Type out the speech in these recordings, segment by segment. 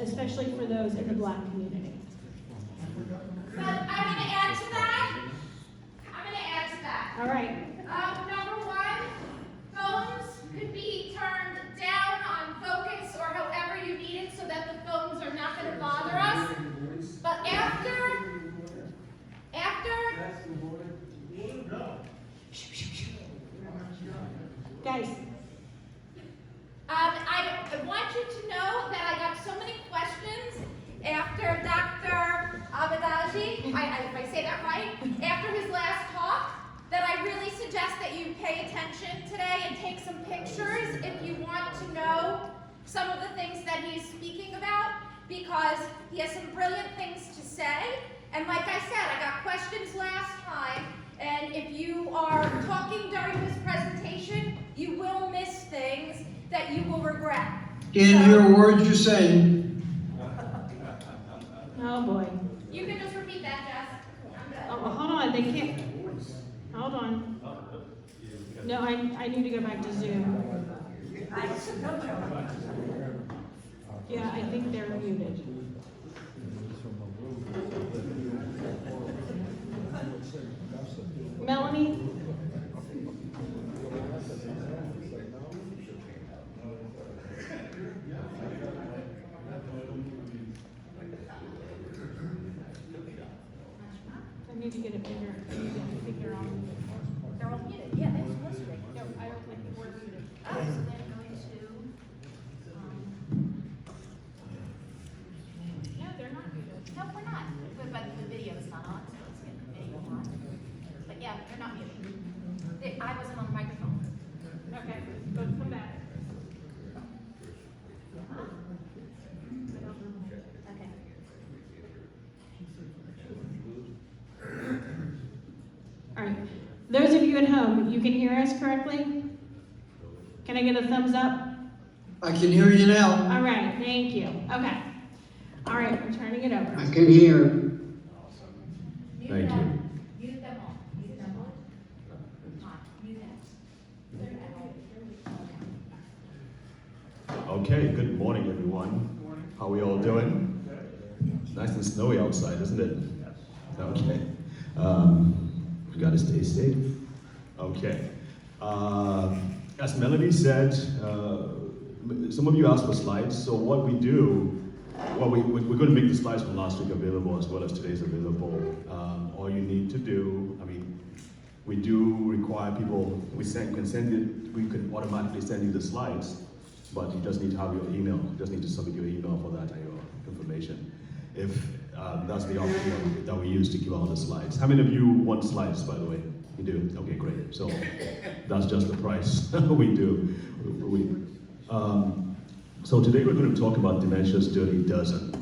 especially for those in the Black community. But I'm going to add to that. All right. Number one, phones could be turned down on focus or however you need it so that the phones are not going to bother us. But after, Guys. I want you to know that I got so many questions after Dr. Ajibade, if I say that right, after his last talk, that I really suggest that you pay attention today and take some pictures if you want to know some of the things that he's speaking about, because he has some brilliant things to say. And like I said, I got questions last time, and if you are talking during this presentation, you will miss things that you will regret. Can't hear a word you're saying. Oh boy. You can just repeat that, Jess. I'm good. Oh, well, hold on, they can't. Hold on. No, I need to go back to Zoom. Yeah, I think they're muted. Melanie? I need to get a bigger on. They're all muted. Yeah, they're supposed to be. No, I don't think we're muted. Oh, so then going to, No, they're not muted. no, we're not. But the video is not on, so let's get the video on. But yeah, they're not muted. I wasn't on the microphone. Okay, go come back. Okay. All right. Those of you at home, you can hear us correctly? Can I get a thumbs up? I can hear you now. All right, thank you. Okay. All right, we're turning it over. I can hear. Thank you. Mute them all. Mute them all. Mute them. Okay, good morning, everyone. How are we all doing? It's nice and snowy outside, isn't it? Okay. We gotta stay safe. Okay. As Melanie said, some of you asked for slides. So what we do, we're going to make the slides from last week available as well as today's available. All you need to do, we do require people, we can automatically send you the slides, but you just need to have your email. You just need to submit your email for that and your information. If that's the option that we use to give out the slides. How many of you want slides, by the way? You do? Okay, great. So that's just the price we do. So today we're going to talk about Dementia's Dirty Dozen.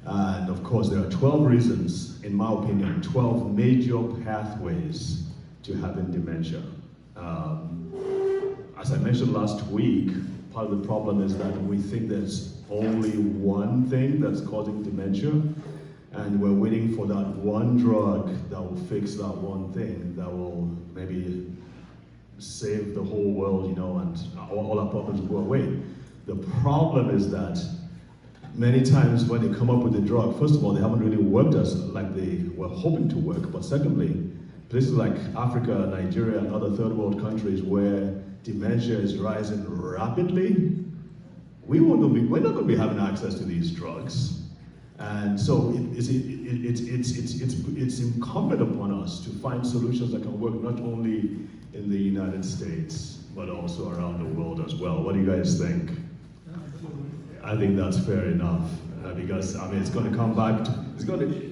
And of course, there are 12 reasons, in my opinion, 12 major pathways to having dementia. As I mentioned last week, part of the problem is that we think there's only one thing that's causing dementia, and we're waiting for that one drug that will fix that one thing, that will maybe save the whole world, and all our problems will go away. The problem is that many times when they come up with a drug, first of all, they haven't really worked as like they were hoping to work, but secondly, places like Africa, Nigeria, and other third world countries where dementia is rising rapidly, we're not going to be having access to these drugs. And so it's incumbent upon us to find solutions that can work not only in the United States, but also around the world as well. What do you guys think? I think that's fair enough, because it's going to come back.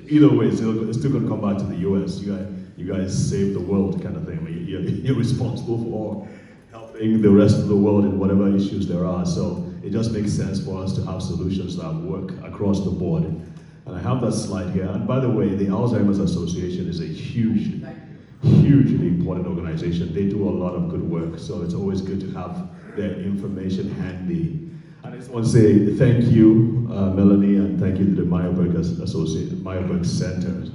Either way, it's still going to come back to the U.S. You guys save the world, kind of thing. You're responsible for helping the rest of the world in whatever issues there are. So it just makes sense for us to have solutions that work across the board. And I have that slide here. And by the way, the Alzheimer's Association is a hugely important organization. They do a lot of good work, so it's always good to have their information handy. And I just want to say thank you, Melanie, and thank you to the Meyerberg Center,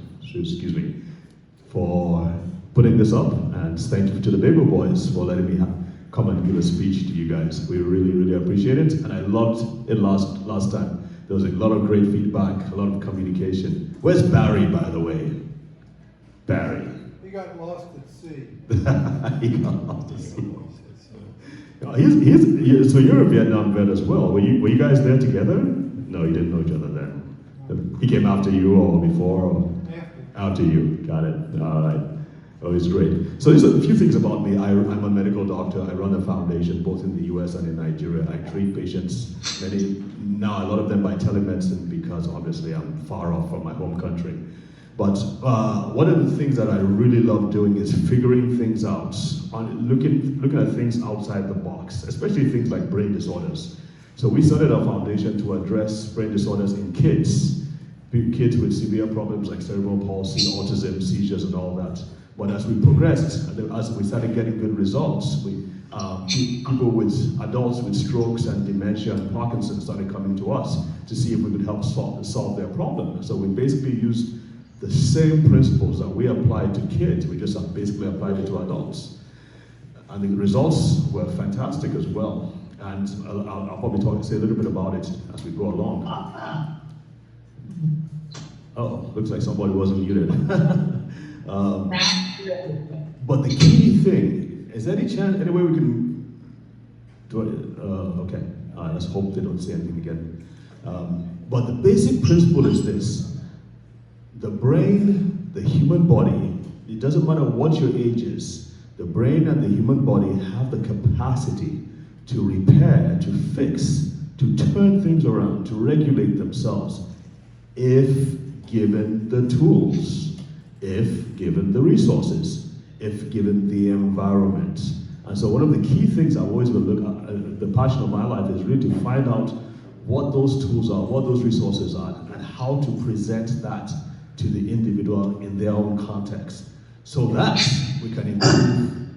for putting this up. And thank you to the Baby Boys for letting me come and give a speech to you guys. We really, really appreciate it. And I loved it last time there was a lot of great feedback, a lot of communication. Where's Barry, by the way? Barry. He got lost at sea. He got lost at sea. So you're a Vietnam vet as well. Were you guys there together? No, you didn't know each other then. He came after you or before? Or? After you. Got it. All right. Oh, it's great. So there's a few things about me. I'm a medical doctor. I run a foundation both in the US and in Nigeria. I treat patients, now a lot of them by telemedicine because obviously I'm far off from my home country. But one of the things that I really love doing is figuring things out, looking at things outside the box, especially things like brain disorders. So we started our foundation to address brain disorders in kids with severe problems like cerebral palsy, autism, seizures, and all that. But as we progressed, as we started getting good results, adults with strokes and dementia and Parkinson's started coming to us to see if we could help solve their problem. So we basically used the same principles that we applied to kids, we just basically applied it to adults. And the results were fantastic as well. And I'll probably say a little bit about it as we go along. Oh, looks like somebody wasn't muted. But the key thing, is there any way we can do it? Okay, let's hope they don't say anything again. But the basic principle is this. The brain, the human body, it doesn't matter what your age is, the brain and the human body have the capacity to repair, to fix, to turn things around, to regulate themselves, if given the tools, if given the resources, if given the environment. And so one of the key things I've always been looking at, the passion of my life is really to find out what those tools are, what those resources are, and how to present that to the individual in their own context, so that we can improve,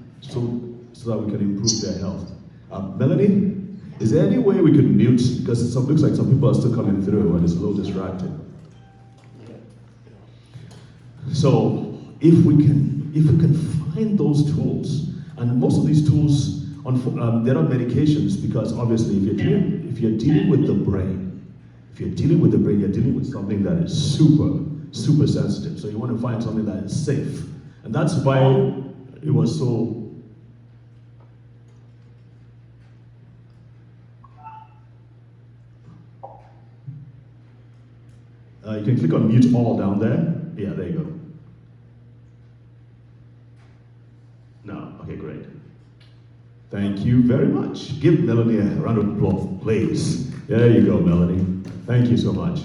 so that we can improve their health. Melanie, is there any way we could mute, because it looks like some people are still coming through and it's a little distracted. So if we can find those tools, and most of these tools, they're not medications, because obviously if you're dealing with the brain, you're dealing with something that is super sensitive. So you want to find something that is safe. And that's why it was so. You can click on mute all down there. Yeah, there you go. No, okay, great. Thank you very much. Give Melanie a round of applause, please. There you go, Melanie. Thank you so much.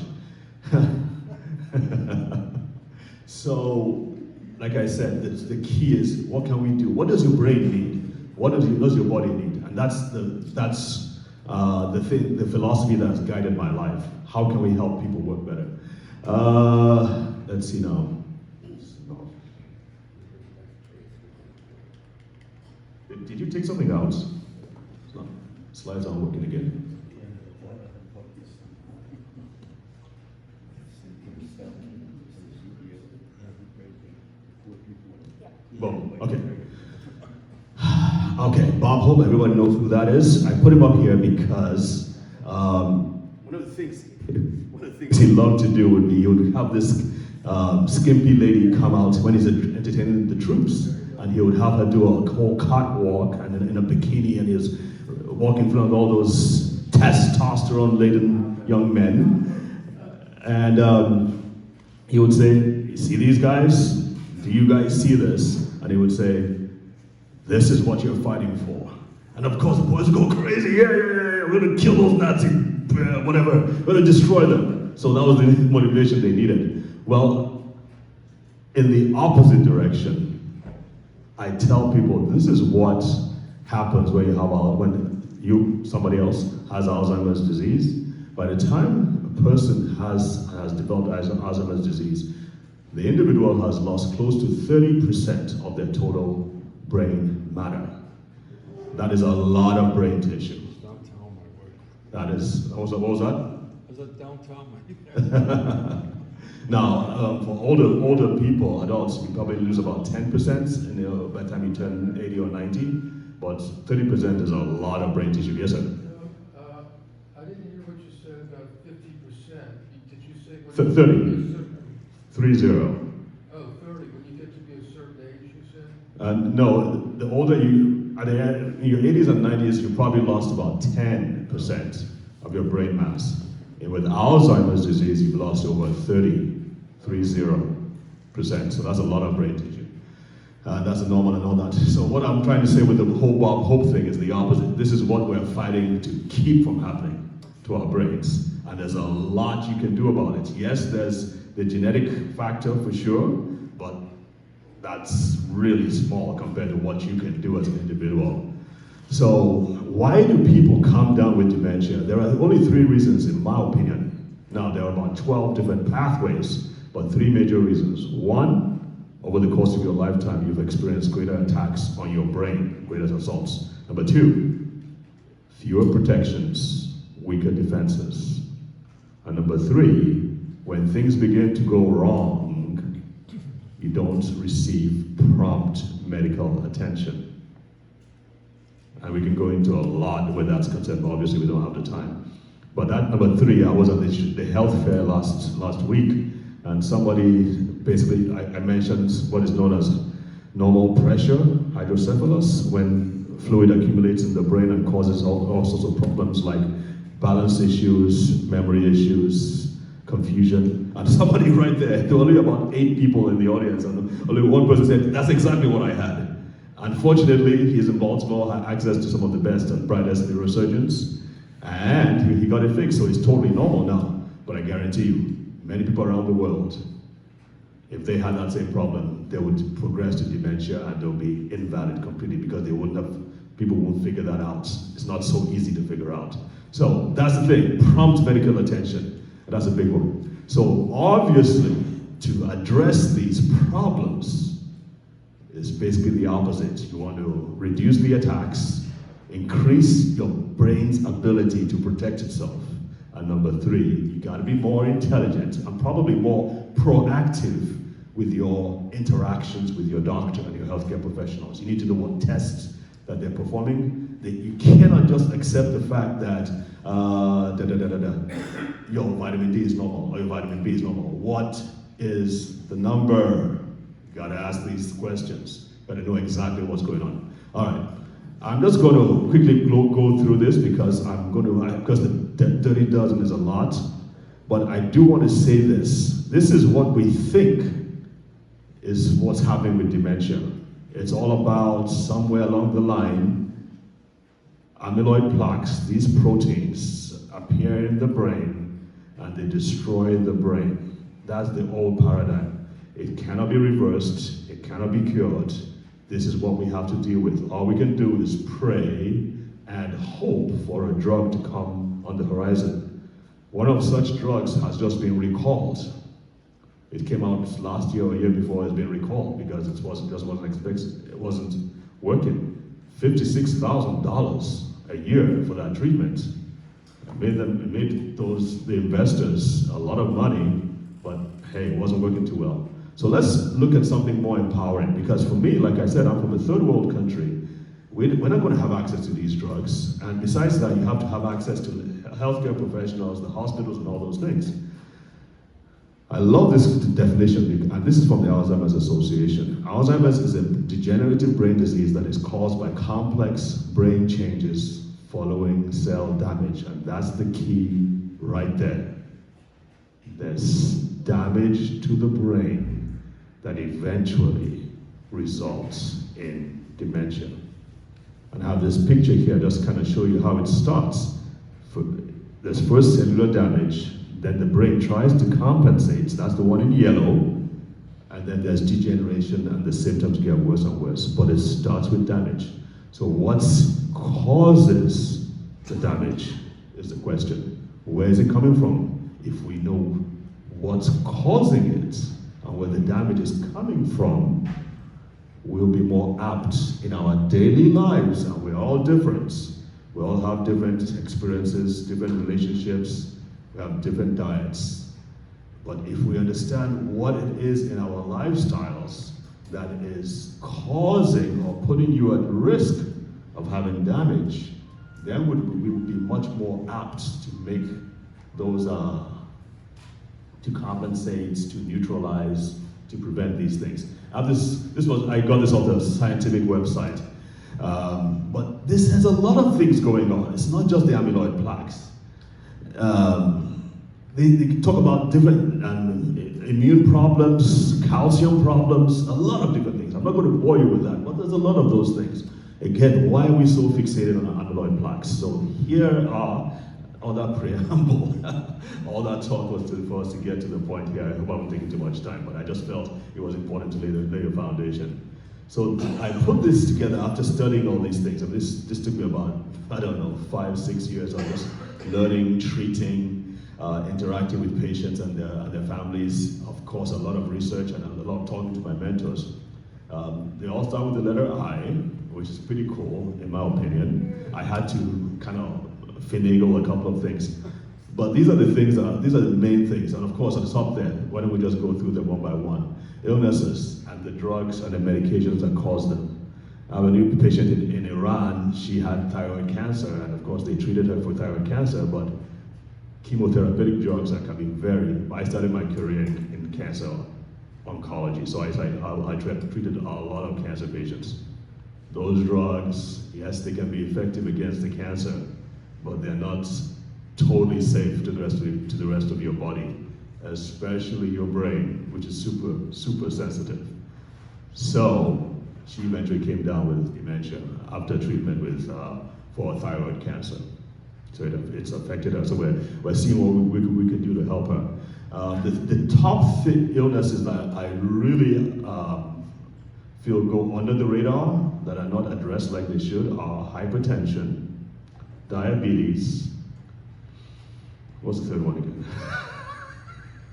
So, like I said, the key is, what can we do? What does your brain need? What does your body need? And that's the philosophy that's guided my life. How can we help people work better? Let's see now. Did you take something out? Slides aren't working again. Boom. Okay. Okay, Bob Hope, everybody knows who that is. I put him up here because one of the things he loved to do would be he would have this skimpy lady come out when he's entertaining the troops, and he would have her do a whole catwalk and in a bikini, and he was walking in front of all those testosterone-laden young men, and he would say, "You see these guys? Do you guys see this?" And he would say, "This is what you're fighting for." And of course the boys would go crazy. Yeah, we're gonna kill those Nazi, whatever, we're gonna destroy them. So that was the motivation they needed. Well, in the opposite direction, I tell people this is what happens when somebody else has Alzheimer's disease. By the time a person has developed Alzheimer's disease, the individual has lost close to 30% of their total brain matter. That is a lot of brain tissue. Downtown my work. That is, what was that? I was at downtown my Now, for older people, adults, we probably lose about 10% by the time you turn 80 or 90, but 30% is a lot of brain tissue. Yes, sir? I didn't hear what you said about 50%. 30. 30. Oh, 30, when you get to be a certain age, you said? No, the older you, in your 80s and 90s, you probably lost about 10% of your brain mass. And with Alzheimer's disease, you've lost over 30%. So that's a lot of brain tissue. That's a normal and all that. So what I'm trying to say with the whole Bob Hope thing is the opposite. This is what we're fighting to keep from happening to our brains. And there's a lot you can do about it. Yes, there's the genetic factor for sure, but that's really small compared to what you can do as an individual. So why do people come down with dementia? There are only 3 reasons in my opinion. Now there are about 12 different pathways, but 3 major reasons. 1, over the course of your lifetime, you've experienced greater attacks on your brain, greater assaults. Number 2, fewer protections, weaker defenses. And number 3, when things begin to go wrong, you don't receive prompt medical attention. And we can go into a lot where that's concerned, but obviously we don't have the time. But that number 3, I was at the health fair last week, and somebody basically, I mentioned what is known as normal pressure, hydrocephalus, when fluid accumulates in the brain and causes all sorts of problems like balance issues, memory issues, confusion. And somebody right there were only about 8 people in the audience, and only one person said, that's exactly what I had. Unfortunately, he's in Baltimore, had access to some of the best and brightest neurosurgeons, and he got it fixed, so he's totally normal now. But I guarantee you, many people around the world, if they had that same problem, they would progress to dementia and they'll be invalid completely because people won't figure that out. It's not so easy to figure out. So that's the thing, prompt medical attention. That's a big one. So obviously, to address these problems is basically the opposite. You want to reduce the attacks, increase your brain's ability to protect itself. And number 3, you gotta be more intelligent and probably more proactive with your interactions with your doctor and your healthcare professionals. You need to know what tests that they're performing. You cannot just accept the fact that your vitamin D is normal or your vitamin B is normal. What is the number? You gotta ask these questions. You gotta know exactly what's going on. All right, I'm just going to quickly go through this because the 30 dozen is a lot, but I do want to say this. This is what we think is what's happening with dementia. It's all about somewhere along the line, amyloid plaques, these proteins appear in the brain and they destroy the brain. That's the old paradigm. It cannot be reversed, it cannot be cured. This is what we have to deal with. All we can do is pray and hope for a drug to come on the horizon. One of such drugs has just been recalled. It came out last year or a year before it's been recalled because it wasn't working. $56,000 a year for that treatment. It made the investors a lot of money, but hey, it wasn't working too well. So let's look at something more empowering, because for me, like I said, I'm from a third world country. We're not going to have access to these drugs, and besides that, you have to have access to the healthcare professionals, the hospitals, and all those things. I love this definition, and this is from the Alzheimer's Association. Alzheimer's is a degenerative brain disease that is caused by complex brain changes following cell damage, and that's the key right there. There's damage to the brain that eventually results in dementia. And I have this picture here just kind of show you how it starts. There's first cellular damage, then the brain tries to compensate, that's the one in yellow, and then there's degeneration and the symptoms get worse and worse, but it starts with damage. So what causes the damage is the question. Where is it coming from? If we know what's causing it and where the damage is coming from, we'll be more apt in our daily lives, and we're all different. We all have different experiences, different relationships, we have different diets. But if we understand what it is in our lifestyles that is causing or putting you at risk of having damage, then we will be much more apt to make those to compensate, to neutralize, to prevent these things. I got this off the scientific website. But this has a lot of things going on. It's not just the amyloid plaques. They talk about different immune problems, calcium problems, a lot of different things. I'm not going to bore you with that, but there's a lot of those things. Again, why are we so fixated on amyloid plaques? So here are all that preamble, all that talk was for us to get to the point here. I hope I'm taking too much time, but I just felt it was important to lay a foundation. So I put this together after studying all these things. And this took me about, 5-6 years of just learning, treating, interacting with patients and their families. Of course, a lot of research and a lot of talking to my mentors. They all start with the letter I, which is pretty cool, in my opinion. I had to kind of finagle a couple of things. But these are the main things. And of course, at the top there, why don't we just go through them one by one? Illnesses and the drugs and the medications that cause them. I have a new patient in Iran. She had thyroid cancer, and of course they treated her for thyroid cancer, but chemotherapeutic drugs that can be I started my career in cancer oncology, so I treated a lot of cancer patients. Those drugs, yes, they can be effective against the cancer, but they're not totally safe to the rest of your body, especially your brain, which is super sensitive. So she eventually came down with dementia after treatment for thyroid cancer. So it's affected her. So we're seeing what we can do to help her. The top illnesses that I really feel go under the radar, that are not addressed like they should, are hypertension, diabetes. What's the third one again?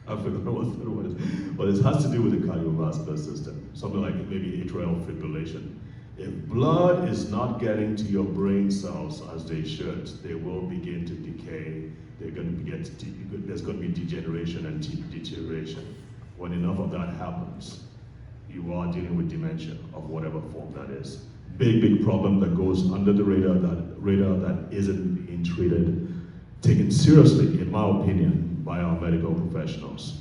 I forgot what the third one is. But it has to do with the cardiovascular system. Something like maybe atrial fibrillation. If blood is not getting to your brain cells as they should, they will begin to decay. There's going to be degeneration and deterioration. When enough of that happens, you are dealing with dementia of whatever form that is. Big problem that goes under the radar that isn't being treated, taken seriously, in my opinion, by our medical professionals.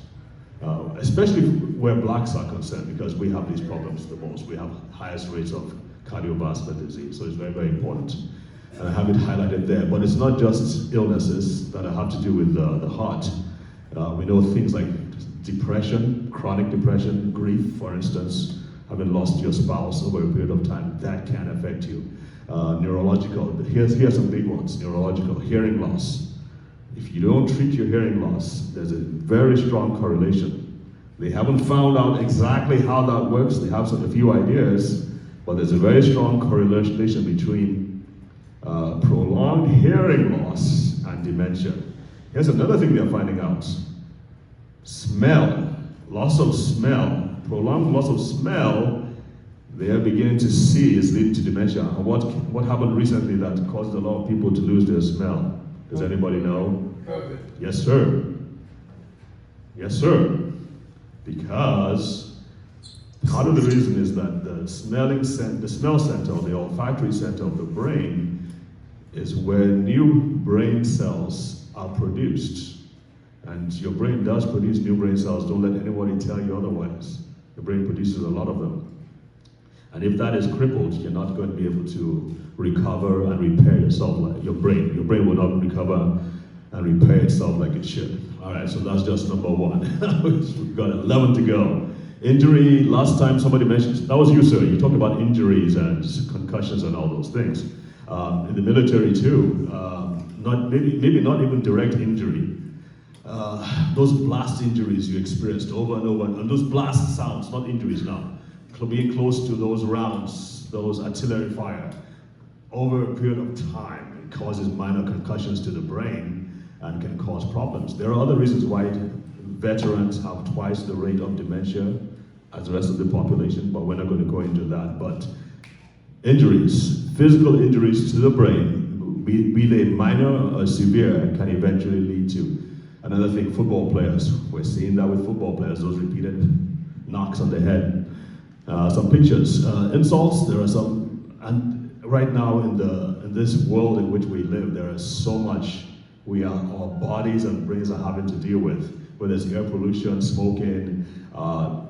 Especially where blacks are concerned, because we have these problems the most. We have highest rates of cardiovascular disease, so it's very important. And I have it highlighted there, but it's not just illnesses that have to do with the heart. We know things like depression, chronic depression, grief, for instance, having lost your spouse over a period of time, that can affect you. Neurological, here's some big ones. Neurological, hearing loss. If you don't treat your hearing loss, there's a very strong correlation. They haven't found out exactly how that works. They have a few ideas, but there's a very strong correlation between prolonged hearing loss and dementia. Here's another thing they're finding out. Smell, loss of smell, prolonged loss of smell, they are beginning to see is leading to dementia. And what happened recently that caused a lot of people to lose their smell? Does anybody know? COVID. Yes, sir. Yes, sir. Because part of the reason is that the smell center, or the olfactory center of the brain, is where new brain cells are produced. And your brain does produce new brain cells. Don't let anybody tell you otherwise. The brain produces a lot of them. And if that is crippled, you're not going to be able to recover and repair yourself like your brain. Your brain will not recover and repair itself like it should. All right, so that's just number one. We've got 11 to go. Injury, last time somebody mentioned, that was you, sir. You talked about injuries and concussions and all those things. In the military too, maybe not even direct injury. Those blast injuries you experienced over and over, and those blast sounds, not injuries now, being close to those rounds, those artillery fire, over a period of time, it causes minor concussions to the brain and can cause problems. There are other reasons why veterans have twice the rate of dementia as the rest of the population, but we're not going to go into that. But injuries, physical injuries to the brain, be they minor or severe, can eventually lead to another thing, football players. We're seeing that with football players, those repeated knocks on the head. Some pictures, insults, there are some, and right now in this world in which we live, there is so much our bodies and brains are having to deal with, whether it's air pollution, smoking,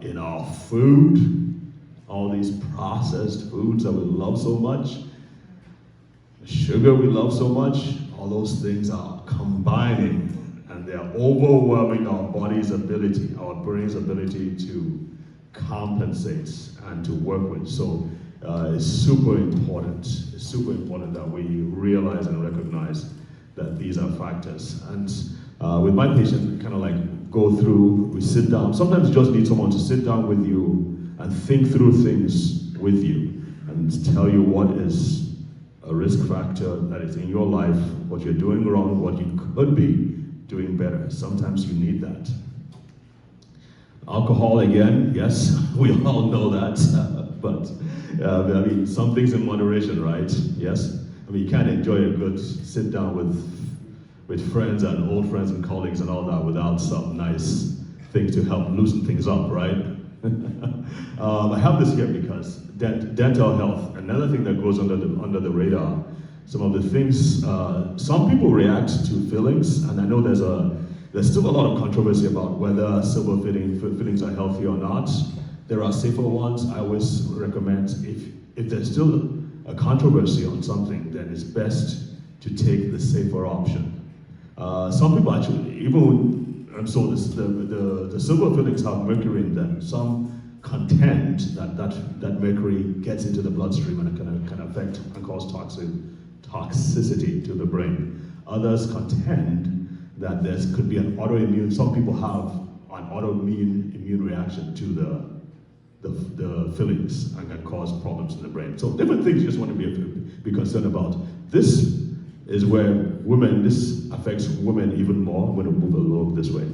in our food, all these processed foods that we love so much, sugar we love so much, all those things are combining and they're overwhelming our body's ability, our brain's ability to compensate and to work with. So it's super important. It's super important that we realize and recognize that these are factors. And with my patient, kind of like go through, we sit down. Sometimes you just need someone to sit down with you and think through things with you and tell you what is a risk factor that is in your life, what you're doing wrong, what you could be doing better. Sometimes you need that. Alcohol again, yes, we all know that, but I mean, some things in moderation, right? Yes? I mean, you can't enjoy a good sit down with friends and old friends and colleagues and all that without some nice things to help loosen things up, right? I have this here because dental health, another thing that goes under the radar. Some of the things, some people react to fillings, and I know there's still a lot of controversy about whether silver fillings are healthy or not. There are safer ones. I always recommend if there's still a controversy on something, then it's best to take the safer option. Some people actually, even so the silver fillings have mercury in them. Some contend that mercury gets into the bloodstream and it can affect and cause toxicity to the brain. Others contend that there could be an autoimmune. Some people have an autoimmune immune reaction to the fillings and can cause problems in the brain. So different things you just want to be concerned about. This is where this affects women even more. I'm going to move a little this way.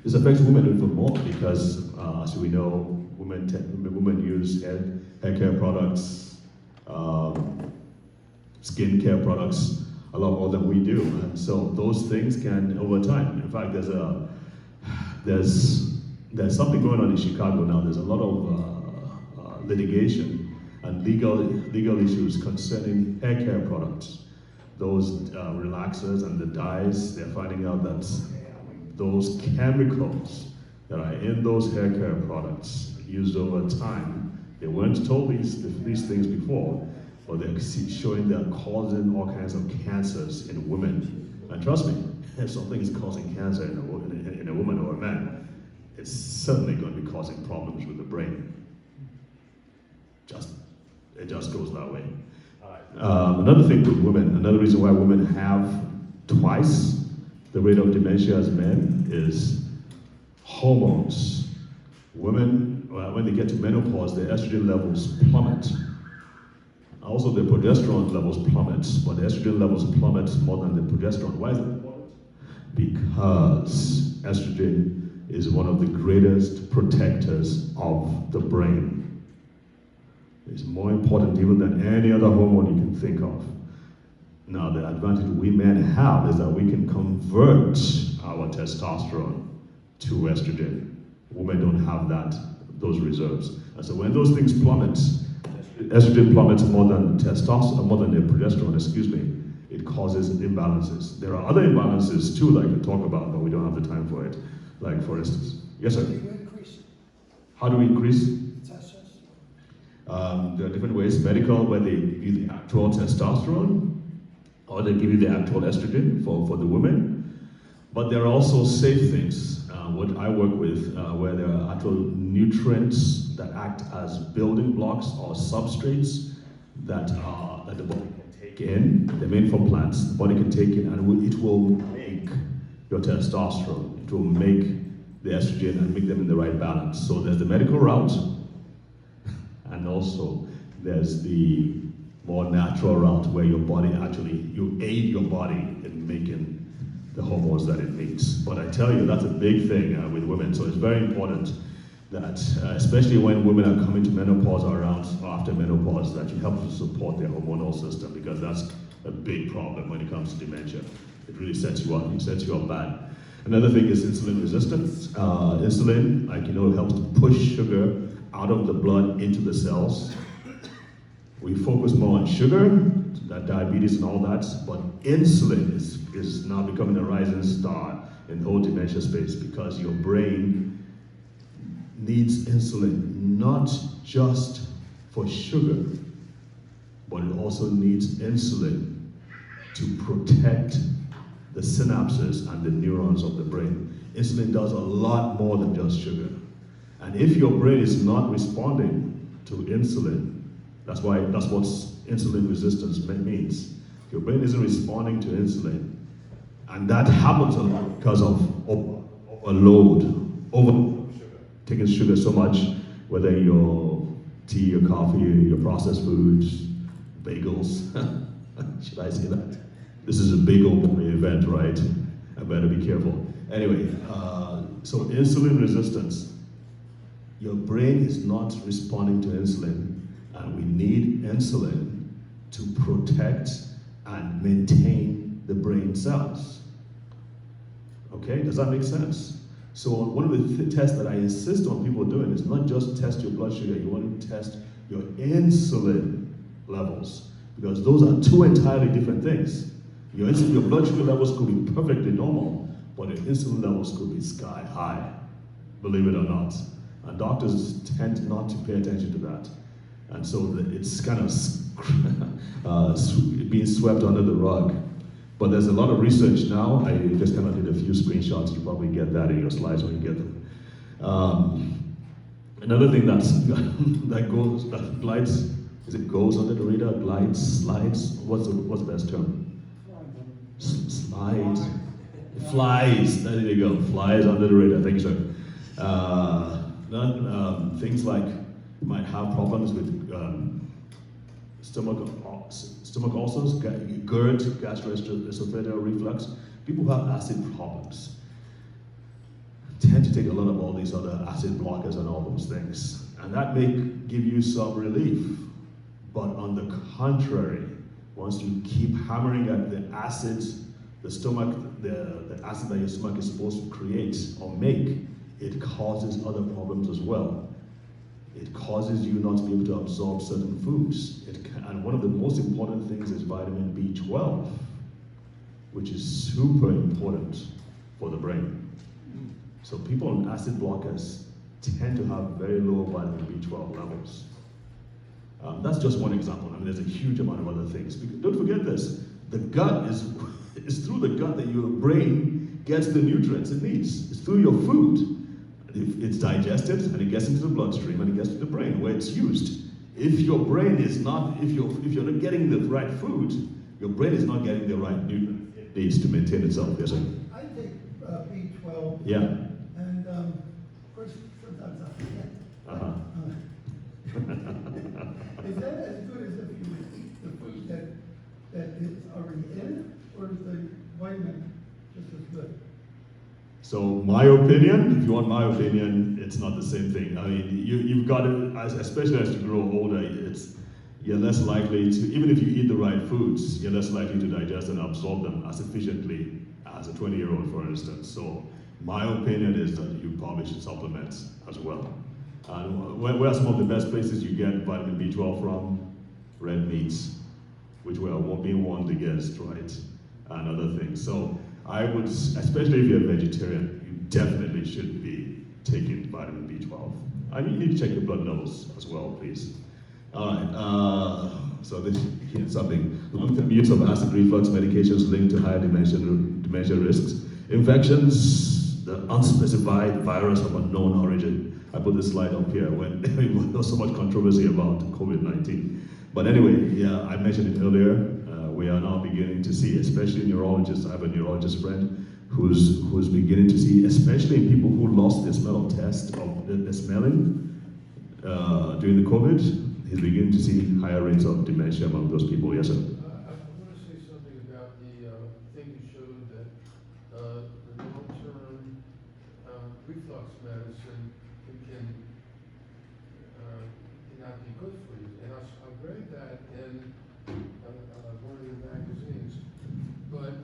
This affects women even more because, as we know, women use hair care products, skin care products a lot more than we do. And so those things can, over time, in fact, there's something going on in Chicago now. There's a lot of litigation and legal issues concerning hair care products. Those relaxers and the dyes, they're finding out that those chemicals that are in those hair care products used over time, they weren't told these things before, but they're showing they're causing all kinds of cancers in women. And trust me, if something is causing cancer in a woman or a man, it's certainly going to be causing problems with the brain. It just goes that way. Another thing with women, another reason why women have twice the rate of dementia as men is hormones. Women, when they get to menopause, their estrogen levels plummet. Also, their progesterone levels plummet, but the estrogen levels plummet more than the progesterone. Why is that important? Because estrogen is one of the greatest protectors of the brain. It's more important even than any other hormone you can think of. Now, the advantage we men have is that we can convert our testosterone to estrogen. Women don't have those reserves. And so when those things plummet, estrogen plummets more than testosterone, more than the progesterone, it causes imbalances. There are other imbalances too that I can talk about, but we don't have the time for it. Like for instance, yes sir? How do you increase it? How do we increase? Testosterone. There are different ways. Medical, where they give you the actual testosterone, or they give you the actual estrogen for the women. But there are also safe things. What I work with, where there are actual nutrients that act as building blocks or substrates that the body can take in. They're made from plants. The body can take in, and it will make your testosterone. It will make the estrogen and make them in the right balance. So there's the medical route, and also there's the more natural route where your body you aid your body in making the hormones that it needs. But I tell you, that's a big thing with women. So it's very important that, especially when women are coming to menopause or around after menopause, that you help to support their hormonal system, because that's a big problem when it comes to dementia. It really sets you up. It sets you up bad. Another thing is insulin resistance. Insulin, helps to push sugar out of the blood into the cells. We focus more on sugar that diabetes and all that, but insulin is now becoming a rising star in the whole dementia space because your brain needs insulin, not just for sugar, but it also needs insulin to protect the synapses and the neurons of the brain. Insulin does a lot more than just sugar. And if your brain is not responding to insulin, that's what insulin resistance means. If your brain isn't responding to insulin, and that happens a lot because of overload, taking sugar so much, whether your tea, your coffee, your processed foods, bagels. Should I say that? This is a big open event, right? I better be careful. Anyway, so insulin resistance. Your brain is not responding to insulin, and we need insulin to protect and maintain the brain cells. Okay, does that make sense? So one of the tests that I insist on people doing is not just test your blood sugar, you want to test your insulin levels, because those are two entirely different things. Your blood sugar levels could be perfectly normal, but your insulin levels could be sky high, believe it or not. And doctors tend not to pay attention to that. And so it's kind of being swept under the rug. But there's a lot of research now. I just kind of did a few screenshots. You probably get that in your slides when you get them. Another thing that glides, is it goes under the radar, glides, slides? What's the best term? Slides. Flies, there you go, flies under the radar, thank you, sir. Things like you might have problems with stomach ulcers, GERD, gastroesophageal reflux. People who have acid problems tend to take a lot of all these other acid blockers and all those things. And that may give you some relief. But on the contrary, once you keep hammering at the acids, the acid that your stomach is supposed to create or make, it causes other problems as well. It causes you not to be able to absorb certain foods. And one of the most important things is vitamin B12, which is super important for the brain. So people on acid blockers tend to have very low vitamin B12 levels. That's just one example. I mean, there's a huge amount of other things. Don't forget this, the gut it's through the gut that your brain gets the nutrients it needs. It's through your food. It's digested and it gets into the bloodstream and it gets to the brain where it's used. If your brain is not, if you're not getting the right food, your brain is not getting the right nutrients it needs to maintain itself. Yes, sir? I take B12. Yeah. And of course, sometimes I forget. Is that as good as if you eat the food that is already in it, or is the vitamin just as good? So my opinion, if you want my opinion, it's not the same thing. I mean, you've got to, especially as you grow older, you're less likely to, even if you eat the right foods, you're less likely to digest and absorb them as efficiently as a 20-year-old, for instance. So my opinion is that you probably should supplement as well. And where are some of the best places you get vitamin B12 from? Red meats, which we are being warned against, right? And other things. So I would, especially if you're a vegetarian, you definitely should be taking vitamin B12. And you need to check your blood levels as well, please. All right, so here's something. Long-term use of acid reflux medications linked to higher dementia risks. Infections, the unspecified virus of unknown origin. I put this slide up here when there was so much controversy about COVID-19. But anyway, yeah, I mentioned it earlier. We are now beginning to see, especially neurologists. I have a neurologist friend who's beginning to see, especially in people who lost their smell of taste, of the smelling during the COVID. He's beginning to see higher rates of dementia among those people. Yes, sir. I want to say something about the thing you showed that the long-term reflux medicine cannot be good for you. And I've read that in one of your magazines. But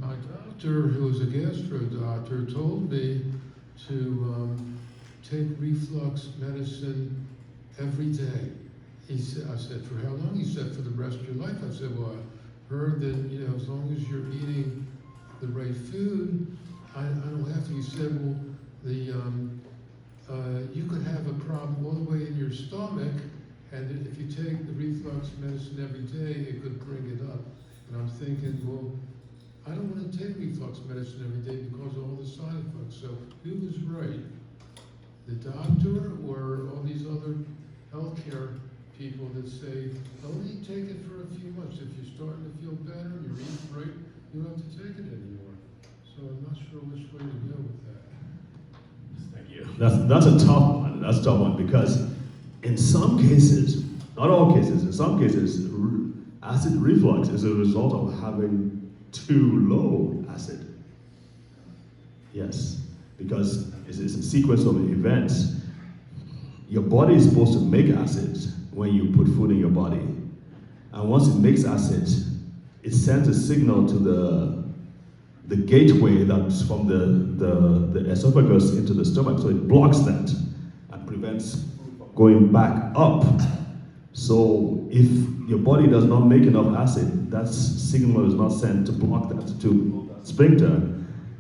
my doctor, who is a gastro doctor, told me to take reflux medicine every day. I said, for how long? He said, for the rest of your life. I said, well, I heard that, you know, as long as you're eating the right food, I don't have to. He said, well, you could have a problem all the way in your stomach, and if you take the reflux medicine every day, it could bring it up. And I'm thinking, well, I don't want to take reflux medicine every day because of all the side effects. So who was right? The doctor or all these other healthcare people that say, only take it for a few months. If you're starting to feel better and you're eating right, you don't have to take it anymore. So I'm not sure which way to go with that. Thank you. That's a tough one. That's a tough one because in some cases, not all cases, in some cases, acid reflux is a result of having too low acid. Yes, because it's a sequence of events. Your body is supposed to make acid when you put food in your body. And once it makes acid, it sends a signal to the gateway that's from the esophagus into the stomach. So it blocks that and prevents food from going back up. So if your body does not make enough acid, that signal is not sent to block that, to sphincter.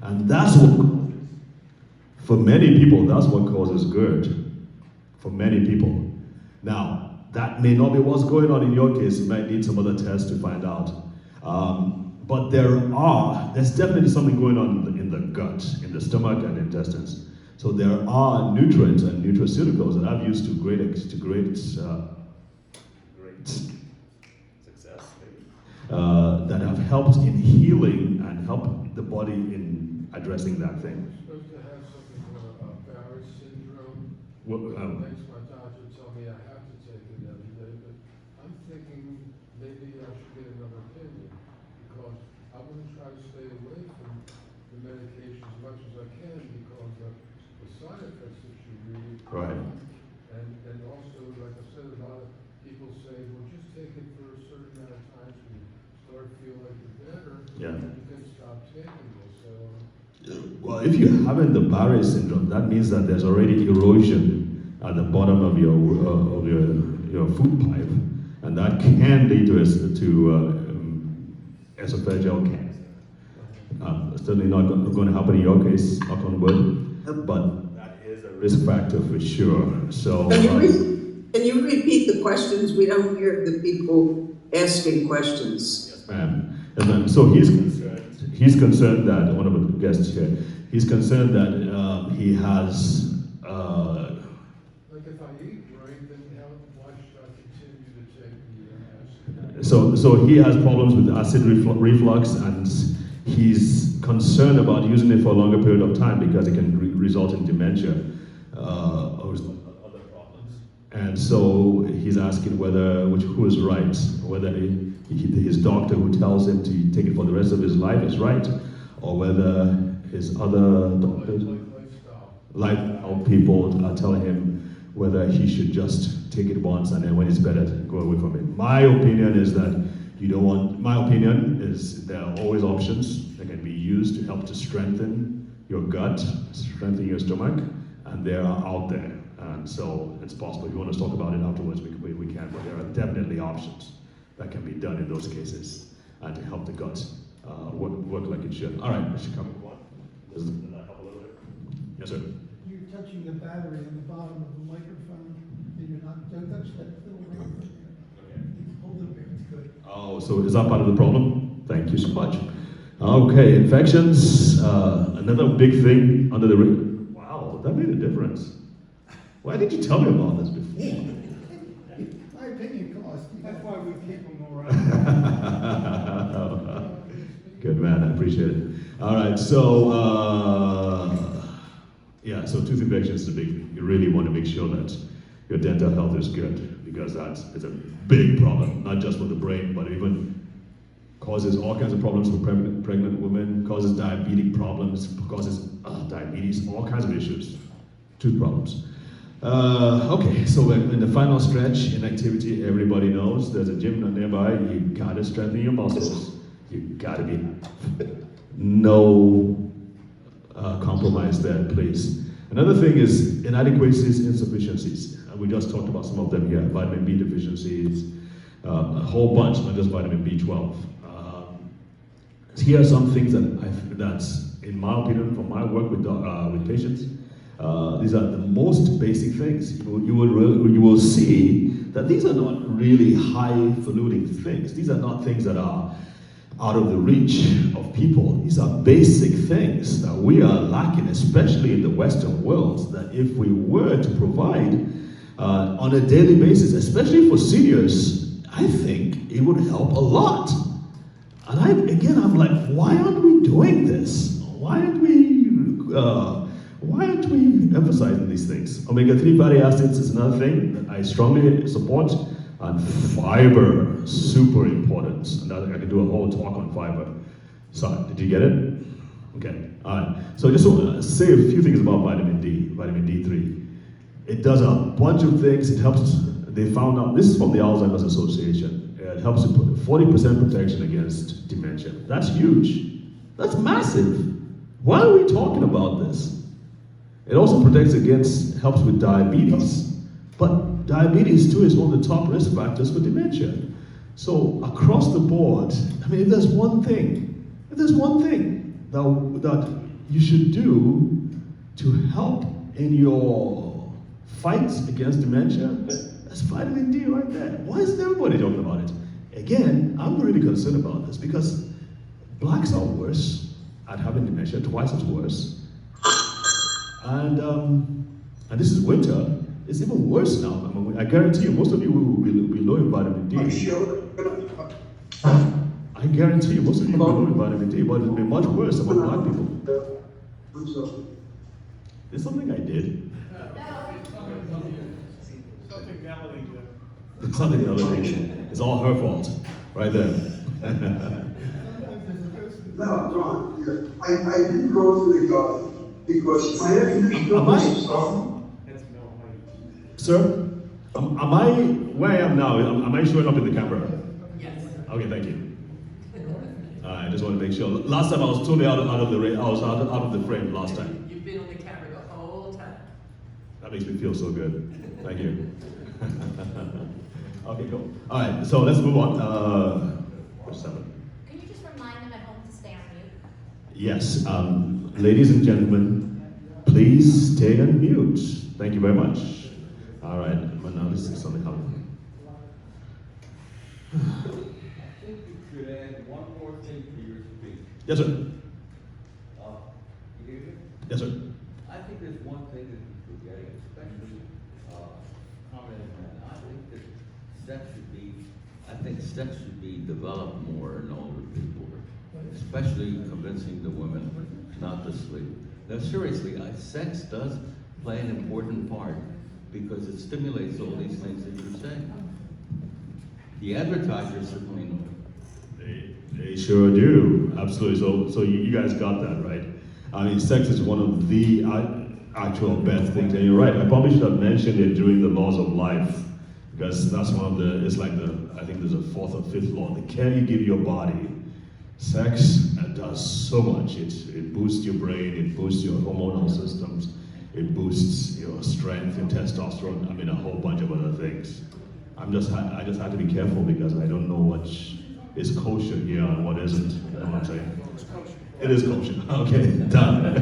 And that's what, for many people, that's what causes GERD. For many people. Now, that may not be what's going on in your case. You might need some other tests to find out. But there's definitely something going on in the gut, in the stomach and intestines. So there are nutrients and nutraceuticals that I've used to great success that have helped in healing and helped the body in addressing that thing. I'm supposed to have something called Barrett's syndrome. Well, Makes my doctor tell me I have to take it every day, but I'm thinking maybe I should get another opinion because I want to try to stay away from the medication as much as I can because of the side effects that you read. Right. And also, like I said, a lot of people say, well, just take it for a certain amount of time so you start to feel like you're better. Yeah. And you can stop taking this. So. Well, if you haven't the Barrett syndrome, that means that there's already erosion at the bottom of your food pipe, and that can lead to esophageal cancer. Certainly not going to happen in your case, knock on wood, but that is a risk factor for sure. So. Can you repeat the questions? We don't hear the people asking questions. Yes, ma'am. Yes, ma'am. So he's concerned that, one of the guests here, he's concerned that he has... Like if I eat right, then why should I continue to take the acid? So he has problems with acid reflux, and he's concerned about using it for a longer period of time because it can result in dementia or other problems. And so he's asking who is right, whether his doctor who tells him to take it for the rest of his life is right, or whether his other doctors, lifestyle people are telling him whether he should just take it once and then when it's better, go away from it. My opinion is that there are always options that can be used to help to strengthen your gut, strengthen your stomach, and they are out there. And so it's possible. If you want to talk about it afterwards, we can, but there are definitely options that can be done in those cases and to help the gut work like it should. All right, I should cover one. Does that help a little bit? Yes, sir. You're touching the battery on the bottom of the microphone, and you're not, don't touch that little ring right there. Okay. Hold it there, it's good. Oh, so is that part of the problem? Thank you so much. Okay, infections, another big thing under the ring. Wow, that made a difference. Why didn't you tell me about this before? My opinion costs. That's why we keep them around. Good man, I appreciate it. All right, so so tooth infection is a big thing. You really want to make sure that your dental health is good because it's a big problem, not just with the brain, but even causes all kinds of problems for pregnant women, causes diabetic problems, causes diabetes, all kinds of issues, tooth problems. Okay, so we're in the final stretch in activity. Everybody knows there's a gym nearby. You gotta strengthen your muscles. You gotta be no compromise there, please. Another thing is inadequacies, insufficiencies. We just talked about some of them here. Vitamin B deficiencies, a whole bunch, not just vitamin B12. Here are some things that's, in my opinion, from my work with patients, these are the most basic things. You will see that these are not really highfalutin things. These are not things that are out of the reach of people. These are basic things that we are lacking, especially in the Western world, that if we were to provide on a daily basis, especially for seniors, I think it would help a lot. And I'm like, why aren't we doing this? Why aren't we emphasizing these things? Omega-3 fatty acids is another thing that I strongly support, and fiber, super important. And I can do a whole talk on fiber. So, did you get it? Okay, all right. So I just want to say a few things about vitamin D, vitamin D3. It does a bunch of things. It helps, they found out, this is from the Alzheimer's Association. It helps to put 40% protection against dementia. That's huge. That's massive. Why are we talking about this? It also helps with diabetes. But diabetes too is one of the top risk factors for dementia. So across the board, I mean, if there's one thing that you should do to help in your fight against dementia, that's vitamin D right there. Why isn't everybody talking about it? Again, I'm really concerned about this because blacks are worse at having dementia, twice as worse. And this is winter. It's even worse now. I mean, I guarantee you, most of you will be low in vitamin D. I guarantee you, most of you will be low in vitamin D, but it'll be much worse among black people. There's something I did. Something validated. It's all her fault, right there. No, Ron, I didn't go to the garden because I have Sir, am I where I am now? Am I showing up in the camera? Yes. Okay, thank you. I just want to make sure. Last time I was totally out of the frame last time. You've been on the camera the whole time. That makes me feel so good. Thank you. Okay, cool. All right, so let's move on. Verse 7. Can you just remind them at home to stay on mute? Yes, ladies and gentlemen, please stay on mute. Thank you very much. All right, but now let's see something happen. I think you should add one more thing to your speech. Yes, sir. You hear me? Yes, sir. I think there's one thing that you're forgetting, especially commenting on that. I think sex should be developed more in older people, especially convincing the women not to sleep. Now, seriously, sex does play an important part because it stimulates all these things that you're saying. The advertisers certainly know. They sure do, absolutely. So you guys got that right. I mean, sex is one of the actual best things, and you're right. I probably should have mentioned it during the laws of life, because that's one of the. It's like I think there's a fourth or fifth law. The care you give your body, sex does so much. It boosts your brain, it boosts your hormonal systems, it boosts your strength, your testosterone. I mean, a whole bunch of other things. I just had to be careful because I don't know what is kosher here and what isn't. You know what I'm saying? It is kosher. Okay, done.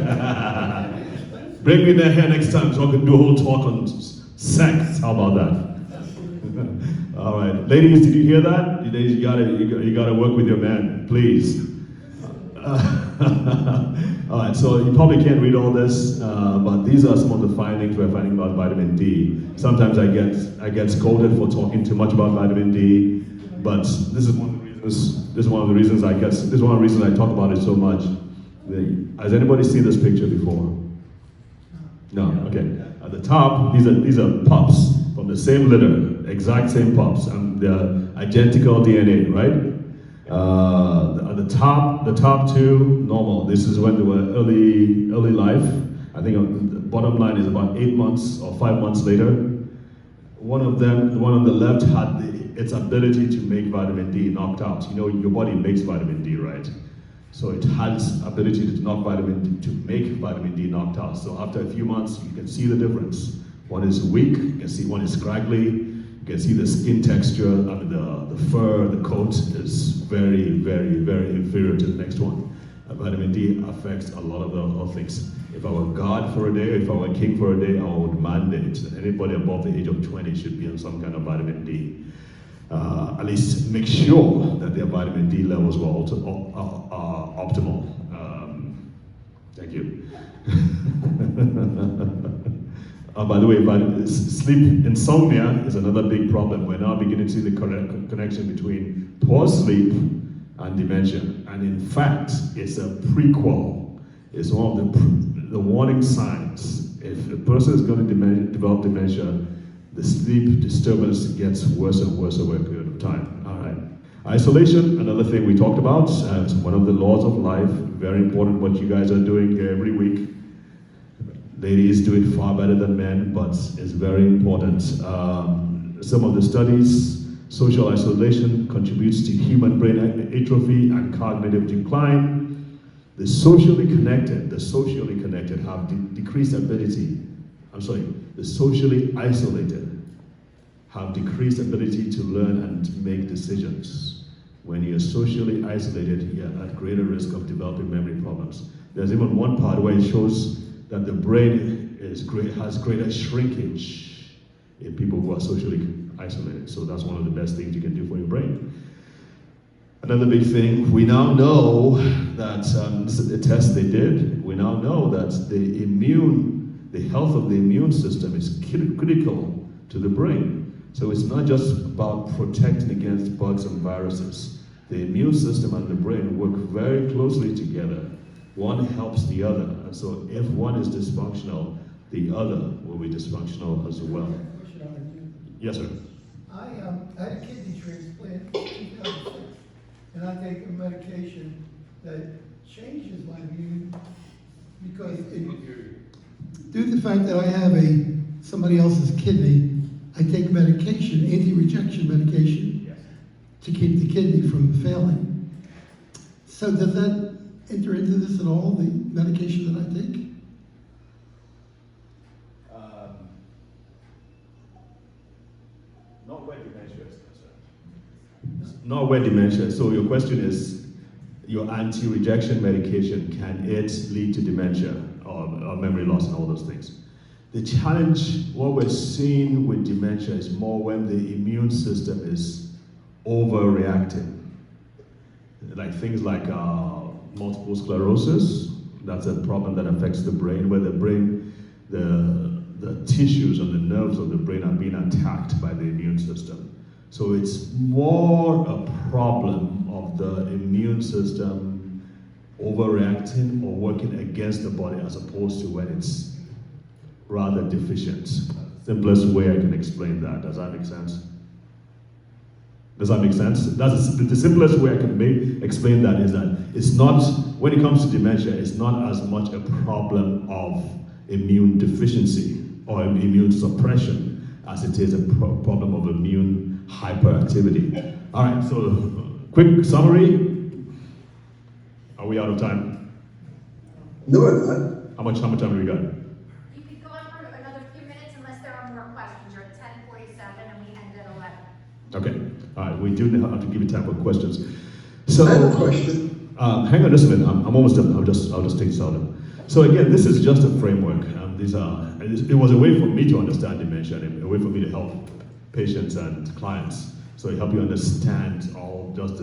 Bring me there here next time so I can do a whole talk on sex. How about that? All right, ladies, did you hear that? You gotta work with your man, please. All right, so you probably can't read all this, but these are some of the findings we're finding about vitamin D. Sometimes I get scolded for talking too much about vitamin D, but this is one of the reasons I talk about it so much. Has anybody seen this picture before? No. Okay. At the top, these are pups from the same litter, exact same pups, and they're identical DNA, right? The top two, normal. This is when they were early life. I think the bottom line is about 8 months or 5 months later. One of them, the one on the left, had its ability to make vitamin D knocked out. You know, your body makes vitamin D, right? So it has ability to make vitamin D knocked out. So after a few months, you can see the difference. One is weak, you can see one is scraggly, you can see the skin texture, I mean the fur, the coat is very, very, very inferior to the next one. Vitamin D affects a lot of the other things. If I were God for a day, if I were king for a day, I would mandate that anybody above the age of 20 should be on some kind of vitamin D. At least make sure that their vitamin D levels were optimal. Thank you. By the way, sleep insomnia is another big problem. We're now beginning to see the connection between poor sleep and dementia. And in fact, it's a prequel. It's one of the warning signs. If a person is going to develop dementia, the sleep disturbance gets worse and worse over a period of time. All right. Isolation, another thing we talked about, as one of the laws of life. Very important what you guys are doing here every week. Ladies do it far better than men, but it's very important. Some of the studies, social isolation contributes to human brain atrophy and cognitive decline. The socially connected have decreased ability. The socially isolated have decreased ability to learn and make decisions. When you're socially isolated, you're at greater risk of developing memory problems. There's even one part where it shows that the brain has greater shrinkage in people who are socially isolated. So that's one of the best things you can do for your brain. Another big thing, we now know that, this is a test they did, we now know that the health of the immune system is critical to the brain. So it's not just about protecting against bugs and viruses. The immune system and the brain work very closely together. One helps the other. And so if one is dysfunctional, the other will be dysfunctional as well. Yes, sir. I had a kidney transplant in 2006, and I take a medication that changes my immune because due to the fact that I have somebody else's kidney, I take medication, anti-rejection medication, to keep the kidney from failing. So does that enter into this at all, the medication that I take? Not where dementia is concerned. Not where dementia. So your question is, your anti-rejection medication, can it lead to dementia or memory loss and all those things? The challenge, what we're seeing with dementia is more when the immune system is overreacting. Like things like multiple sclerosis, that's a problem that affects the brain, where the brain, the tissues and the nerves of the brain are being attacked by the immune system. So it's more a problem of the immune system overreacting or working against the body as opposed to when it's rather deficient. Simplest way I can explain that. Does that make sense? Does that make sense? That's the simplest way I can explain that is that it's not, when it comes to dementia, it's not as much a problem of immune deficiency or immune suppression as it is a problem of immune hyperactivity. All right, so quick summary. Are we out of time? No, I'm not. How much time do we got? You could go on for another few minutes unless there are more questions. You're at 10:47 and we end at 11. Okay. All right, we do have to give you time for questions. So, I have a question. Hang on just a minute. I'm almost done. I'll just take this out. So again, this is just a framework. It was a way for me to understand dementia, and a way for me to help patients and clients. So it help you understand all just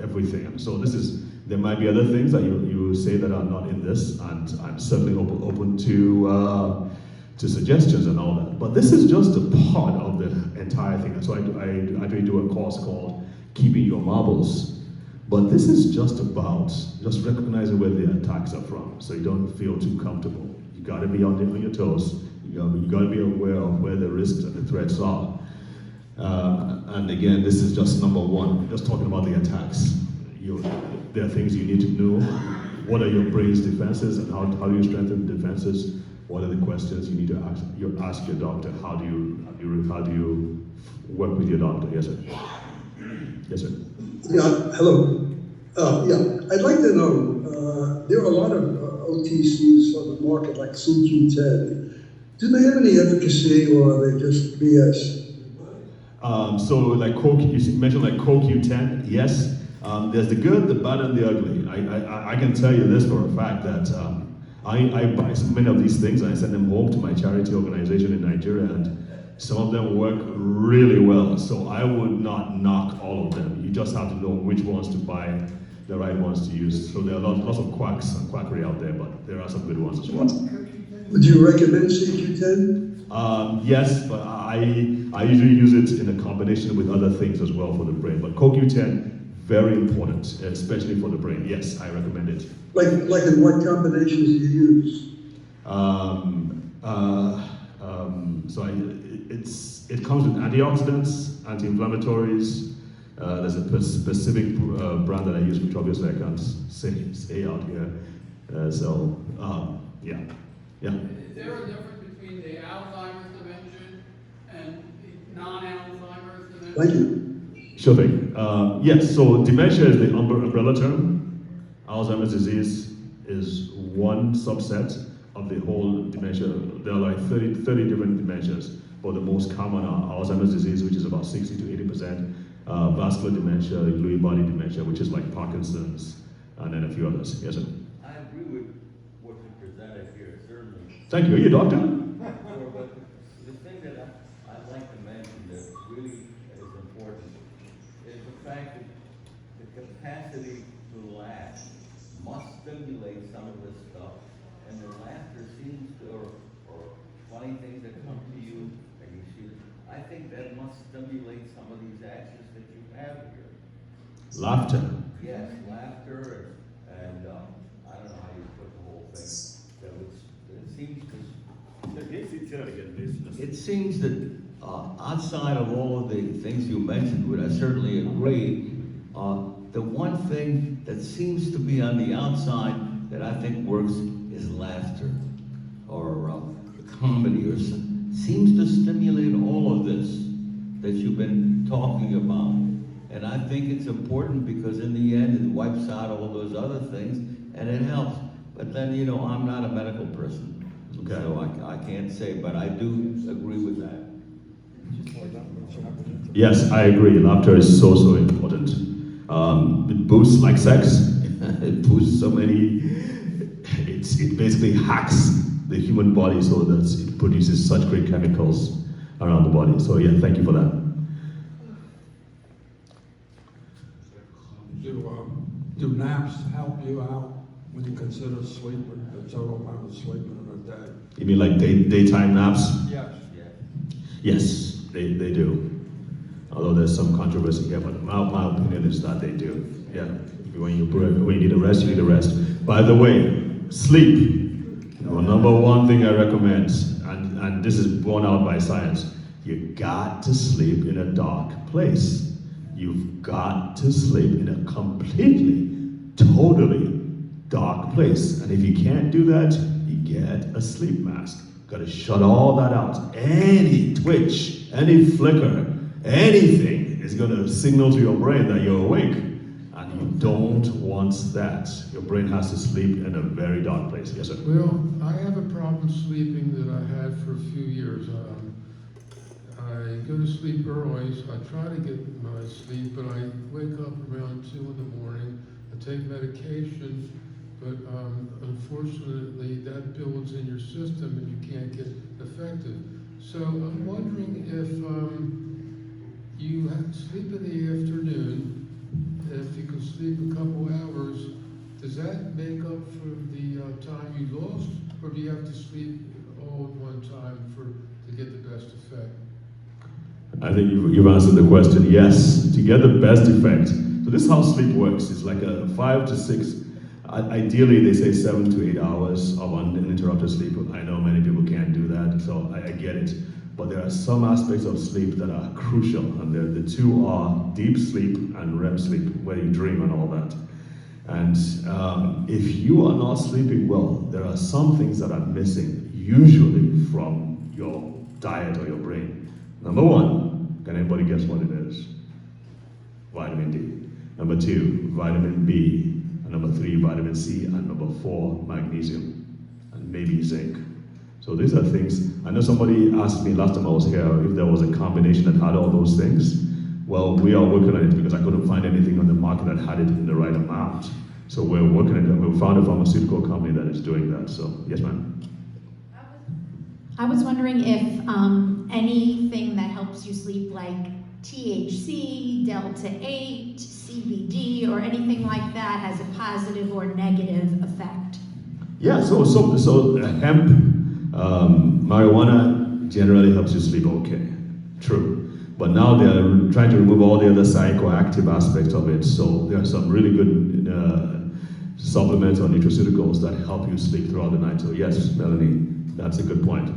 everything. So there might be other things that you say that are not in this, and I'm certainly open to suggestions and all that. But this is just a part of the entire thing. And so I do a course called Keeping Your Marbles. But this is just about just recognizing where the attacks are from, so you don't feel too comfortable. You got to be on your toes. You got to be aware of where the risks and the threats are. And again, this is just number one. Just talking about the attacks. There are things you need to know. What are your brain's defenses, and how do you strengthen the defenses? What are the questions you need to ask your doctor? How do you work with your doctor? Yes, sir. Yes, sir. Yeah, hello. I'd like to know, there are a lot of OTCs on the market, like Sun Ted, Do they have any efficacy or are they just BS? So like you mentioned like CoQ10, yes. There's the good, the bad, and the ugly. I can tell you this for a fact that I buy so many of these things and I send them home to my charity organization in Nigeria, and some of them work really well. So I would not knock all of them. You just have to know which ones to buy, the right ones to use. So there are lots of quacks and quackery out there, but there are some good ones as well. Would you recommend CQ10? Yes, but I usually use it in a combination with other things as well for the brain. But CoQ10, very important, especially for the brain. Yes, I recommend it. Like in what combinations do you use? It comes with antioxidants, anti-inflammatories. There's a specific brand that I use, which obviously I can't say out here. Yeah. Is there a difference between the Alzheimer's dementia and the non-Alzheimer's dementia? Thank you. Sure thing. Yes, so dementia is the umbrella term. Alzheimer's disease is one subset of the whole dementia. There are like 30 different dementias, but the most common are Alzheimer's disease, which is about 60 to 80%, vascular dementia, Lewy body dementia, which is like Parkinson's, and then a few others. Yes, sir. I agree with what you presented here, certainly. Thank you. Are you a doctor? But the thing that I'd like to mention that really is important is the fact that the capacity to laugh must stimulate some of this stuff, and the laughter seems to, or funny things that come to you, and you see it, I think that must stimulate some of these actions that you have here. Laughter. Yes, laughter, and I don't know how you put the whole thing. It seems that outside of all of the things you mentioned, which I certainly agree, the one thing that seems to be on the outside that I think works is laughter, or comedy, or seems to stimulate all of this that you've been talking about. And I think it's important because in the end, it wipes out all those other things, and it helps. But then, I'm not a medical person, okay, so I can't say, but I do agree with that. Yes, I agree. Laughter is so important. It boosts like sex. It boosts so many. It basically hacks the human body so that it produces such great chemicals around the body. So yeah, thank you for that. Do naps help you out when you consider sleeping, the total amount of sleeping in a day? You mean like daytime naps? Yes. Yes, they do. Although there's some controversy here, but my opinion is that they do. Yeah, when you need a rest, you need a rest. By the way, sleep. Number one thing I recommend, and this is borne out by science, you got to sleep in a dark place. You've got to sleep in a completely, totally dark place. And if you can't do that, you get a sleep mask. Got to shut all that out. Any twitch, any flicker, anything is going to signal to your brain that you're awake. And you don't want that. Your brain has to sleep in a very dark place. Yes, sir? Well, I have a problem sleeping that I had for a few years. I go to sleep early, so I try to get my sleep, but I wake up around 2 in the morning. I take medication, but unfortunately that builds in your system and you can't get effective. So I'm wondering if you sleep in the afternoon, if you can sleep a couple hours, does that make up for the time you lost, or do you have to sleep all at one time to get the best effect? I think you've answered the question. Yes, to get the best effect. So this is how sleep works. It's like a 5 to 6. Ideally, they say 7 to 8 hours of uninterrupted sleep. I know many people can't do that, so I get it. But there are some aspects of sleep that are crucial, and the two are deep sleep and REM sleep, where you dream and all that. And if you are not sleeping well, there are some things that are missing, usually from your diet or your brain. Number one, can anybody guess what it is? Vitamin D. Number 2, vitamin B. And number 3, vitamin C. And number 4, magnesium. And maybe zinc. So these are things, I know somebody asked me last time I was here if there was a combination that had all those things. Well, we are working on it because I couldn't find anything on the market that had it in the right amount. So we're working on it. We found a pharmaceutical company that is doing that. So, yes, ma'am. I was wondering if anything that helps you sleep, like THC, Delta 8, CBD, or anything like that, has a positive or negative effect. Yeah, so hemp, marijuana generally helps you sleep okay. True. But now they're trying to remove all the other psychoactive aspects of it. So there are some really good supplements or nutraceuticals that help you sleep throughout the night. So yes, Melanie, that's a good point.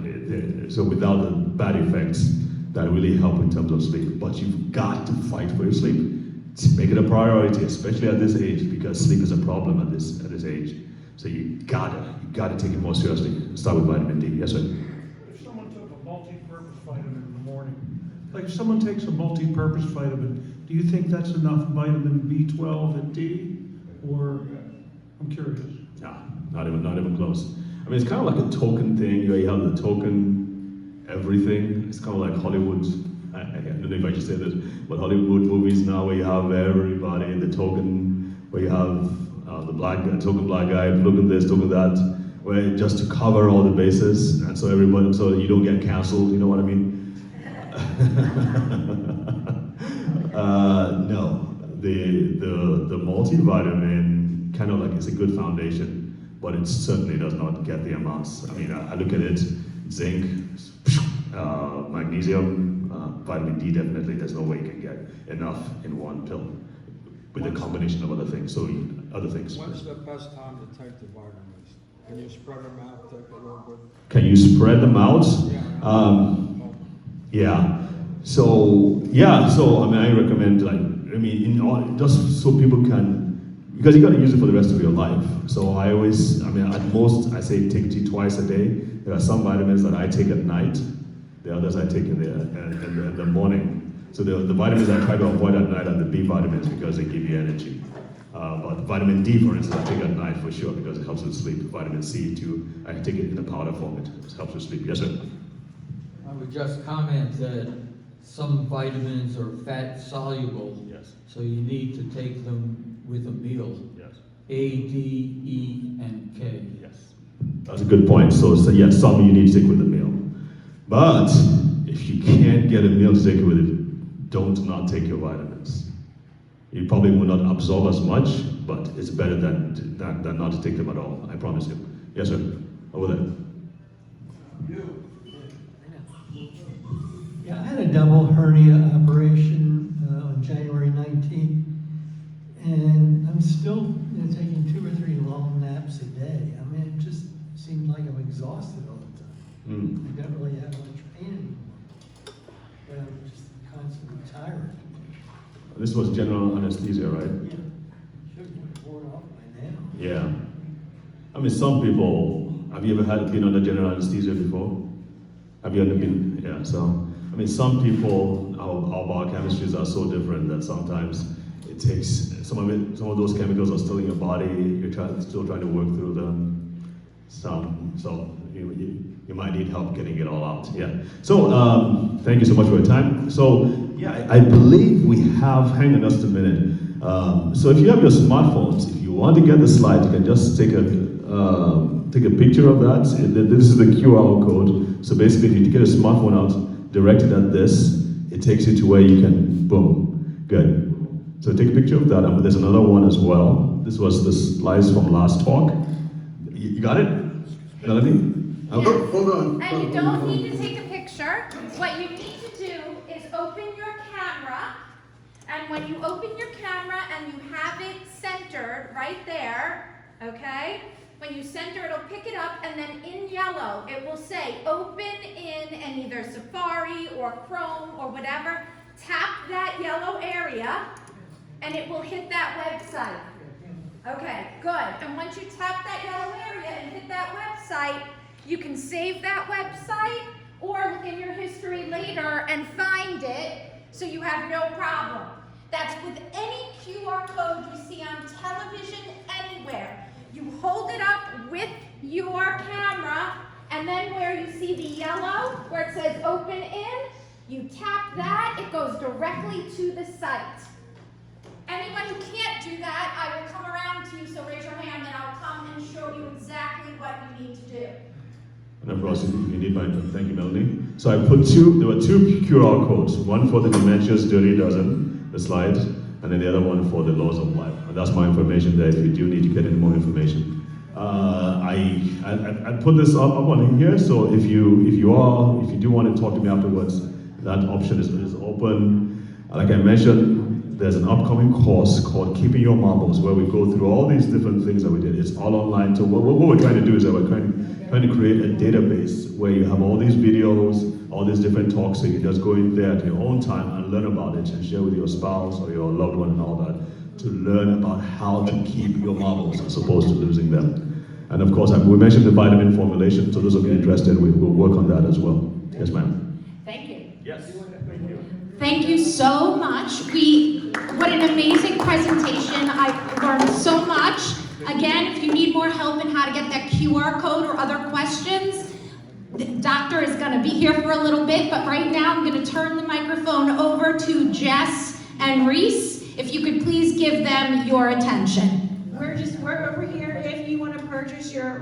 So without the bad effects that really help in terms of sleep. But you've got to fight for your sleep. Make it a priority, especially at this age, because sleep is a problem at this age. So you gotta take it more seriously. Start with vitamin D. Yes, sir. If someone took a multi-purpose vitamin in the morning, like if someone takes a multi-purpose vitamin, do you think that's enough vitamin B12 and D? Or, I'm curious. No, not even close. I mean, it's kind of like a token thing, where you have the token everything. It's kind of like Hollywood. I don't know if I should say this, but Hollywood movies now, where you have everybody in the token, where you have the token black guy, token this, token that, where just to cover all the bases, and so everybody, so you don't get canceled. You know what I mean? No, the multivitamin kind of like it's a good foundation, but it certainly does not get the amounts. I mean, I look at it: zinc, magnesium, vitamin D. Definitely, there's no way you can get enough in one pill with a combination of other things. So other things. When's the best time to take the vitamins? Can you spread them out, take a little bit? Can you spread them out? Yeah. So I mean, I recommend just so people can, because you got to use it for the rest of your life. So at most I say take tea twice a day. There are some vitamins that I take at night. The others I take in the morning. So the vitamins I try to avoid at night are the B vitamins because they give you energy. But vitamin D, for instance, I take at night for sure because it helps with sleep. Vitamin C too, I take it in a powder form. It helps with sleep. Yes, sir. I would just comment that some vitamins are fat soluble. Yes. So you need to take them with a meal. Yes. A, D, E, and K. Yes. That's a good point. So yes, some you need to take with a meal. But if you can't get a meal to take it with it, don't not take your vitamins. You probably will not absorb as much, but it's better than not to take them at all. I promise you. Yes, sir. Over there. Yeah, I had a double hernia operation on January 19th, and I'm still taking 2 or 3 long naps a day. I mean, it just seems like I'm exhausted all the time. I don't really have much pain anymore, but I'm just constantly tired. This was general anesthesia, right? Yeah, should be worn off by now. Yeah. I mean, some people, have you ever been under general anesthesia before? Have you ever been? Yeah, so, I mean, some people, our biochemistries are so different that sometimes it takes, some of those chemicals are still in your body, you're still trying to work through them. So you might need help getting it all out, yeah. So, thank you so much for your time. So, yeah, I believe we have, hang on just a minute. So if you have your smartphones, if you want to get the slides, you can just take a picture of that. This is the QR code. So basically, if you get a smartphone out, direct it at this, it takes you to where you can, boom, good. So take a picture of that, and there's another one as well. This was the slides from last talk. You got it? Melanie? Yes. Oh, hold on. And you don't need to take a picture. What you need to do is open your camera, and when you open your camera and you have it centered right there, okay? When you center, it'll pick it up, and then in yellow, it will say open in either Safari or Chrome or whatever. Tap that yellow area, and it will hit that website. Okay, good. And once you tap that yellow area and hit that website, you can save that website or look in your history later and find it so you have no problem. That's with any QR code you see on television anywhere. You hold it up with your camera And then where you see the yellow, where it says open in, you tap that, it goes directly to the site. Anyone who can't do that, I will come around to you, so raise your hand and I'll come and show you exactly what you need to do. And of course, if you need my, thank you, Melanie. So I put there were two QR codes, one for the Dementia's Dirty Dozen, the slides, and then the other one for the laws of life. And that's my information there if you do need to get any more information. I put this up on here, so if you do want to talk to me afterwards, that option is open. Like I mentioned, there's an upcoming course called Keeping Your Marbles, where we go through all these different things that we did. It's all online. So what we're trying to do is that we're trying to create a database where you have all these videos, all these different talks, so you can just go in there at your own time and learn about it and share with your spouse or your loved one and all that, to learn about how to keep your marbles as opposed to losing them. And of course, we mentioned the vitamin formulation, so those of you interested, we will work on that as well. Yes, ma'am. Thank you. Yes. Thank you. Thank you so much. What an amazing presentation. I learned so much. Again, if you need more help in how to get that QR code or other questions, the doctor is going to be here for a little bit, but right now I'm going to turn the microphone over to Jess and Reese. If you could please give them your attention. We're over here if you want to purchase your